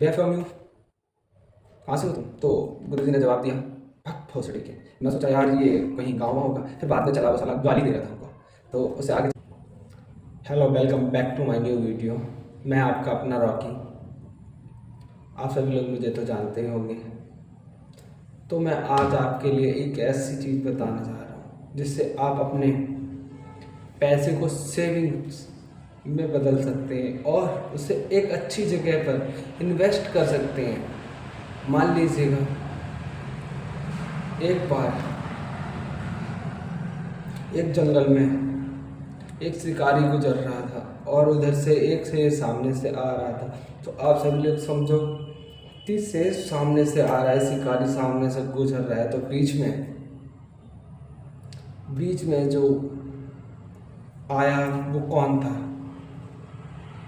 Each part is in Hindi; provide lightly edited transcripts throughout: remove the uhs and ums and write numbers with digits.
बेफहमी हूँ, कहाँ से हो तुम? तो गुरुजी ने जवाब दिया, भक भोसड़ी के। मैं सोचा यार ये कहीं गाँव होगा, फिर बाद में चला वो साला गाली दे रहा था हमको, तो उससे आगे। Hello, welcome back to my new video. मैं आपका अपना रॉकी। आप सभी लोग मुझे तो जानते ही होंगे। तो मैं आज आपके लिए एक ऐसी चीज़ बताना चाह रहा हूँ जिससे आप अपने पैसे को सेविंग्स में बदल सकते हैं और उसे एक अच्छी जगह पर इन्वेस्ट कर सकते हैं। मान लीजिएगा एक बार एक जंगल में एक शिकारी गुजर रहा था और उधर से एक शेर सामने से आ रहा था। तो आप सभी लोग समझो कि शेर सामने से आ रहा है, शिकारी सामने से गुजर रहा है, तो बीच में जो आया वो कौन था?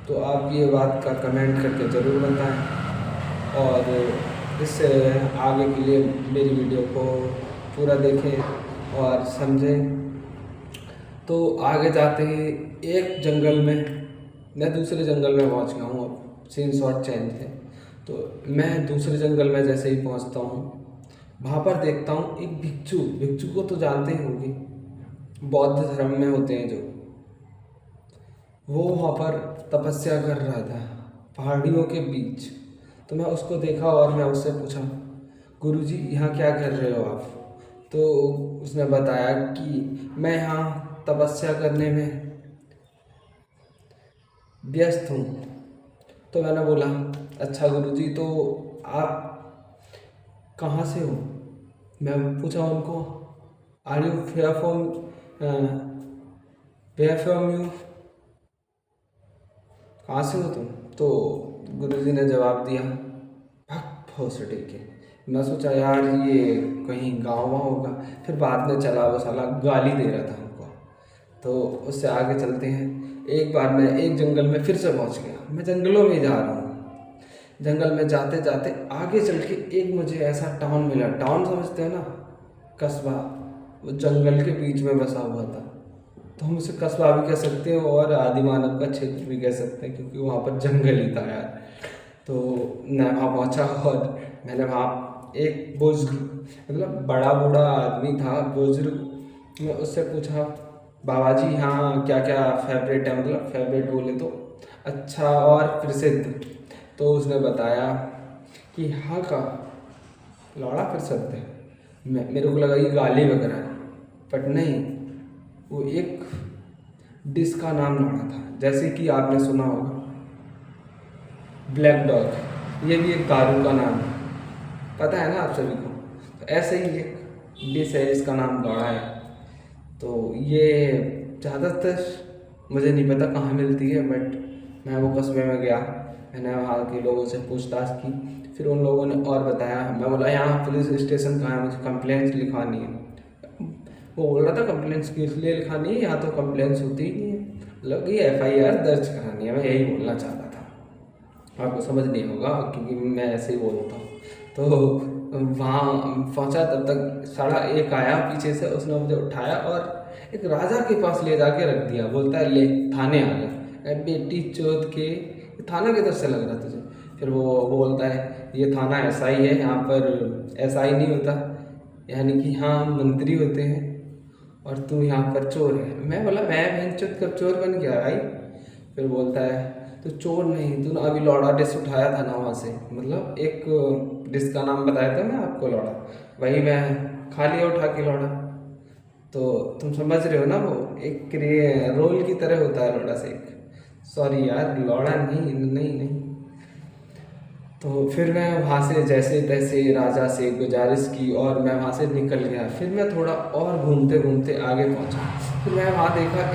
तो आप ये बात का कमेंट करके ज़रूर बताएं और इससे आगे के लिए मेरी वीडियो को पूरा देखें और समझें। तो आगे जाते ही एक जंगल में मैं दूसरे जंगल में पहुंच गया हूँ। अब सीन शॉट चेंज है। तो मैं दूसरे जंगल में जैसे ही पहुंचता हूँ, वहाँ पर देखता हूँ एक भिक्षु। भिक्षु को तो जानते ही होंगे, बौद्ध धर्म में होते हैं जो। वो वहाँ पर तपस्या कर रहा था पहाड़ियों के बीच। तो मैं उसको देखा और मैं उससे पूछा, गुरुजी यहाँ क्या कर रहे हो आप? तो उसने बताया कि मैं यहाँ तपस्या करने में व्यस्त हूँ। तो मैंने बोला, अच्छा गुरुजी, तो आप कहाँ से हो? मैं पूछा उनको, are you fair from you, कहाँ से हो तुम? तो गुरुजी ने जवाब दिया, भक भोसड़ी के। मैं सोचा यार ये कहीं गाँव होगा, फिर बाद में चला वो साला गाली दे रहा था हमको। तो उससे आगे चलते हैं। एक बार मैं एक जंगल में फिर से पहुंच गया। मैं जंगलों में जा रहा हूँ। जंगल में जाते जाते आगे चल के एक मुझे ऐसा टाउन मिला। टाउन समझते हो ना, कस्बा। वो जंगल के बीच में बसा हुआ था, तो हम उसे कस्बा भी कह सकते हैं और आदिमानव का क्षेत्र भी कह सकते हैं, क्योंकि वहाँ पर जंगल ही था यार। तो मैं वहाँ पहुँचा और मैंने वहाँ एक बुजुर्ग, मतलब बड़ा बूढ़ा आदमी था, बुजुर्ग। मैं उससे पूछा, बाबा जी यहाँ क्या क्या फेवरेट है, मतलब फेवरेट बोले तो अच्छा और प्रसिद्ध। तो उसने बताया कि यहाँ का लौड़ा प्रसिद्ध है। मेरे को लगा ये गाली वगैरह है, बट नहीं, वो एक डिश का नाम लौड़ा था। जैसे कि आपने सुना होगा ब्लैक डॉग, ये भी एक दारू का नाम है, पता है ना आप सभी को। तो ऐसे ही एक डिश है इसका नाम लौड़ा है। तो ये ज़्यादातर मुझे नहीं पता कहाँ मिलती है, बट मैं वो कस्बे में गया, मैंने वहाँ के लोगों से पूछताछ की। फिर उन लोगों ने और बताया। मैं बोला यहाँ पुलिस स्टेशन कहाँ है, मुझे कंप्लेंट्स लिखवानी है। वो बोल रहा था कंप्लेंट्स किस लिए लिखानी है, यहाँ तो कंप्लेंट्स होती ही नहीं है, मतलब ये FIR दर्ज करानी है। मैं यही बोलना चाहता था, आपको समझ नहीं होगा क्योंकि मैं ऐसे ही बोलता हूँ। तो वहाँ पहुँचा, तब तक 1:30 आया पीछे से, उसने मुझे उठाया और एक राजा के पास ले जाके रख दिया। बोलता है ले थाने आ गया। बेटी चोद के, थाना किधर से लग रहा तुझे? फिर वो बोलता है ये थाना ऐसा ही है, यहाँ पर ऐसा ही नहीं होता, यानी कि हाँ मंत्री होते हैं और तू यहाँ पर चोर है। मैं बोला मैं बहनचोद कब चोर बन गया भाई? फिर बोलता है तो चोर नहीं, तूने अभी लौड़ा डिश उठाया था ना वहाँ से, मतलब एक डिश का नाम बताया था मैं आपको लौड़ा, वही मैं खा लिया उठा के लौड़ा। तो तुम समझ रहे हो ना, वो एक रोल की तरह होता है लौड़ा से एक। सॉरी यार, लौड़ा नहीं नहीं नहीं। तो फिर मैं वहाँ से जैसे तैसे राजा से गुजारिश की और मैं वहाँ से निकल गया। फिर मैं थोड़ा और घूमते घूमते आगे पहुँचा। फिर मैं वहाँ देखा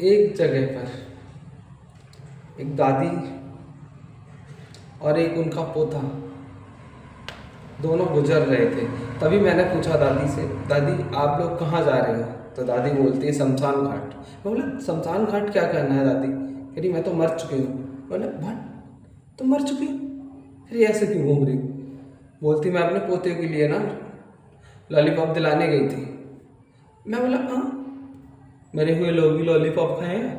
एक जगह पर एक दादी और एक उनका पोता, दोनों गुजर रहे थे। तभी मैंने पूछा दादी से, दादी आप लोग कहाँ जा रहे हो? तो दादी बोलती है शमशान घाट। मैं बोला शमशान घाट क्या करना है दादी? कह रही मैं तो मर चुकी हूँ। बोले भट तुम मर चुकी हो, फिर ऐसे क्यों घूम रही? बोलती मैं अपने पोते के लिए ना लॉलीपॉप दिलाने गई थी। मैं बोला हाँ, मरे हुए लोग भी लॉलीपॉप खाए हैं?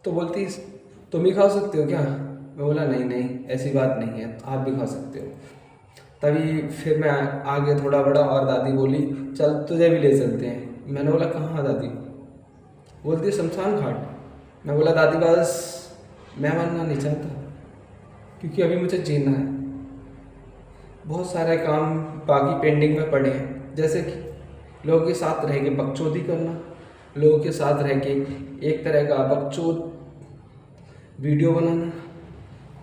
तो बोलती तुम ही खा सकते हो क्या? मैं बोला नहीं नहीं, ऐसी बात नहीं है, आप भी खा सकते हो। तभी फिर मैं आगे थोड़ा बड़ा और दादी बोली चल तुझे भी ले चलते हैं। मैंने बोला कहाँ दादी? बोलती है शमशान घाट। मैं बोला दादी बस मैं मरना नहीं चाहता, क्योंकि अभी मुझे जीना है। बहुत सारे काम बाकी पेंडिंग में पड़े हैं, जैसे कि लोगों के साथ रह के बकचोदी करना, लोगों के साथ रह के एक तरह का बकचोद वीडियो बनाना,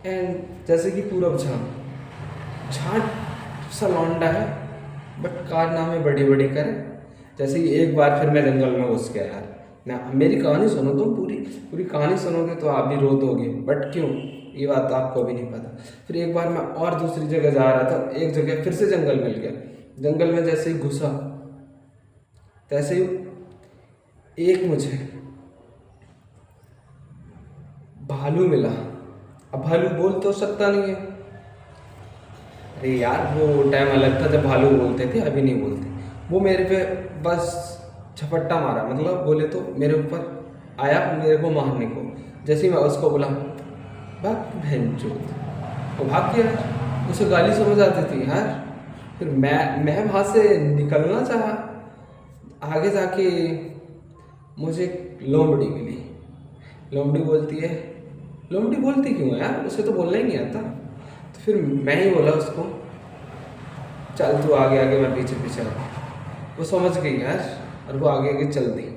एंड जैसे कि पूरब झाट सा लौंडा है बट कारनामे बड़ी बड़ी करे। जैसे कि एक बार फिर मैं जंगल में घुस गया यार। ना मेरी कहानी सुनो, तुम पूरी पूरी कहानी सुनोगे तो आप भी रो दोगे, बट क्यों ये बात तो आपको भी नहीं पता। फिर एक बार मैं और दूसरी जगह जा रहा था, एक जगह फिर से जंगल मिल गया। जंगल में जैसे ही घुसा तैसे ही एक मुझे भालू मिला। अब भालू बोल तो सकता नहीं है, अरे यार वो टाइम अलग था जब भालू बोलते थे, अभी नहीं बोलते। वो मेरे पे बस झपट्टा मारा, मतलब बोले तो मेरे ऊपर आया मेरे को मारने को। जैसे ही मैं उसको बोला भाग भैंचोद, वो भाग गया। उसे गाली समझ आती थी यार। फिर मैं वहाँ से निकलना चाहा, आगे जाके मुझे लोमड़ी मिली। लोमड़ी बोलती है, लोमड़ी बोलती क्यों है यार, उसे तो बोलना ही नहीं आता। तो फिर मैं ही बोला उसको चल तू आगे आगे, मैं पीछे पीछे आता। वो समझ गई यार और वो आगे आगे चल दी।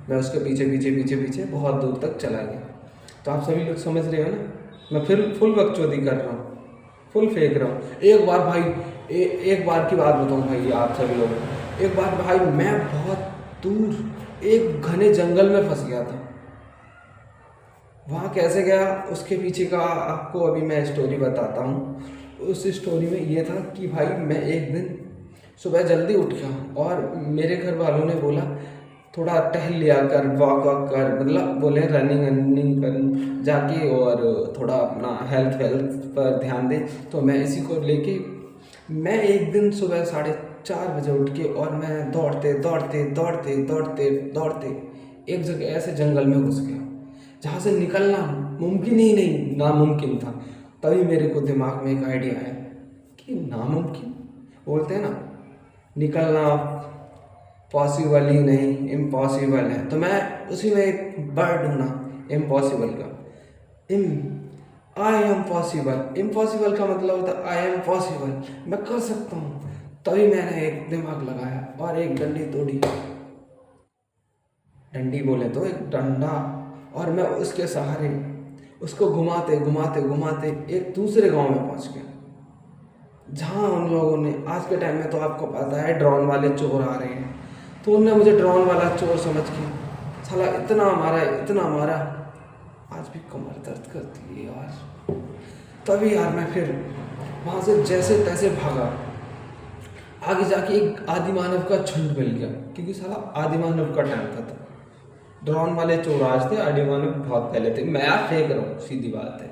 मैं उसके पीछे पीछे पीछे पीछे बहुत दूर तक चला गया। तो आप सभी लोग समझ रहे हो ना, मैं फिर फुल बकचोदी कर रहा हूँ, फुल फेंक रहा हूँ। एक बार भाई एक बार की बात बताऊँ भाई आप सभी लोग। एक बार भाई मैं बहुत दूर एक घने जंगल में फंस गया था। वहाँ कैसे गया उसके पीछे का आपको अभी मैं स्टोरी बताता हूँ। उस स्टोरी में ये था कि भाई मैं एक दिन सुबह जल्दी उठ गया और मेरे घर वालों ने बोला थोड़ा टहल लिया कर, वॉक वॉक कर, मतलब बोले रनिंग रनिंग कर जाके और थोड़ा अपना हेल्थ पर ध्यान दे। तो मैं इसी को लेके मैं एक दिन सुबह 4:30 बजे उठ के और मैं दौड़ते दौड़ते दौड़ते दौड़ते दौड़ते एक जगह ऐसे जंगल में घुस गया जहाँ से निकलना मुमकिन ही नहीं, नामुमकिन था। तभी मेरे को दिमाग में एक आइडिया आया कि नामुमकिन बोलते हैं ना, निकलना पॉसिबल ही नहीं, इम्पॉसिबल है। तो मैं उसी में एक वर्ड ढूंढा इम्पॉसिबल का। I am possible. इम्पॉसिबल का मतलब होता है आई एम पॉसिबल, मैं कर सकता हूँ। तभी मैंने एक दिमाग लगाया और एक डंडी तोड़ी, डंडी बोले तो एक डंडा, और मैं उसके सहारे उसको घुमाते घुमाते घुमाते एक दूसरे गांव में पहुंच गया, जहां उन लोगों ने आज के टाइम में तो आपको पता है ड्रोन वाले चोर आ रहे हैं। तो उनने मुझे ड्रोन वाला चोर समझ के साला इतना मारा, आज भी कमर दर्द करती है यार। तभी यार मैं फिर वहाँ से जैसे तैसे भागा। आगे जाके एक आदिमानव का झुंड मिल गया, क्योंकि साला आदिमानव का टाइम था। ड्रोन वाले चोर आज थे, आदिमानव बहुत पहले थे। मैं यार फेंक रहा हूँ, सीधी बात है,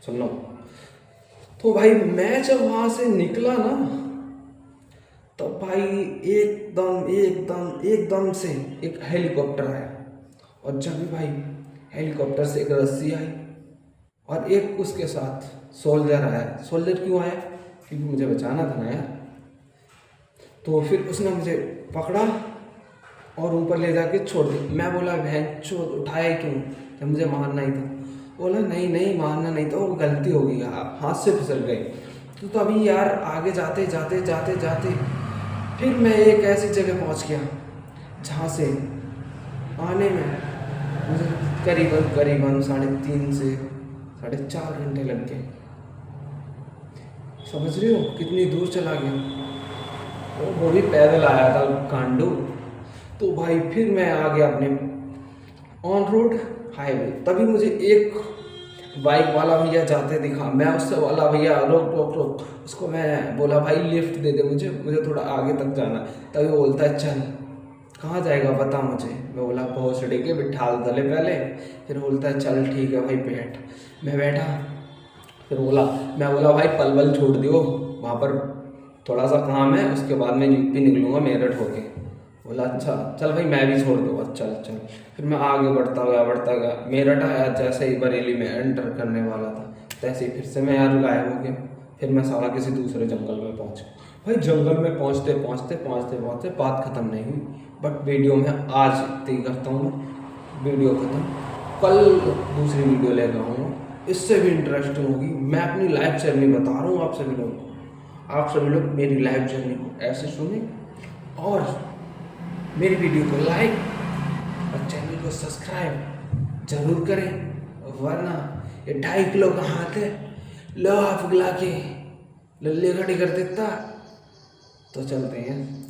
सुन लो। तो भाई मैं जब वहाँ से निकला ना, तो भाई एकदम से एक हेलीकॉप्टर आया। और जब भी भाई हेलीकॉप्टर से एक रस्सी आई और एक उसके साथ सोल्जर आया। सोल्जर क्यों आया? क्योंकि मुझे बचाना था ना यार। तो फिर उसने मुझे पकड़ा और ऊपर ले जाके छोड़ दी। मैं बोला भैंचोद उठाया क्यों, जब मुझे मारना ही था। बोला नहीं मारना नहीं था, वो गलती हो गई, आप हाथ से फिसल गए। तो अभी यार आगे जाते जाते जाते जाते फिर मैं एक ऐसी जगह पहुंच गया जहाँ से आने में मुझे करीबन 3.5 से 4.5 घंटे लग गए। समझ रहे हो कितनी दूर चला गया, वो भी पैदल आया था कांडू। तो भाई फिर मैं आ गया अपने ऑन रोड हाईवे। तभी मुझे एक बाइक वाला भैया जाते दिखा। मैं उससे बोला भैया रोक। उसको मैं बोला भाई लिफ्ट दे दे, मुझे थोड़ा आगे तक जाना। तभी वो बोलता है चल कहाँ जाएगा बता मुझे। मैं बोला भोसड़ी के बिठाल दले पहले। फिर बोलता है चल ठीक है भाई बैठ। मैं बैठा। फिर मैं बोला भाई पलवल छोड़ दियो, वहाँ पर थोड़ा सा काम है, उसके बाद मैं यूपी निकलूँगा मेरठ होके। बोला अच्छा चल भाई मैं भी छोड़ दूँगा, चल चल। फिर मैं आगे बढ़ता गया। मेरठ आया, जैसे ही बरेली में एंटर करने वाला था तैसे ही फिर से मैं यार गायब हो गया। फिर मैं साला किसी दूसरे जंगल में पहुंच गया। भाई जंगल में पहुंचते बात खत्म नहीं हुई, बट वीडियो में आज इतनी करता हूँ मैं, वीडियो खत्म। कल दूसरी वीडियो लेकर आऊँगा, इससे भी इंटरेस्टिंग होगी। मैं अपनी लाइफ जर्नी बता रहा हूँ आप सभी लोग, आप सभी लोग मेरी लाइफ जर्नी को ऐसे सुने और मेरी वीडियो को लाइक और चैनल को सब्सक्राइब जरूर करें, वरना ये 2.5 किलो का हाथ है, लोहा पिघला के लल्ले खड़ी कर देता। तो चलते हैं।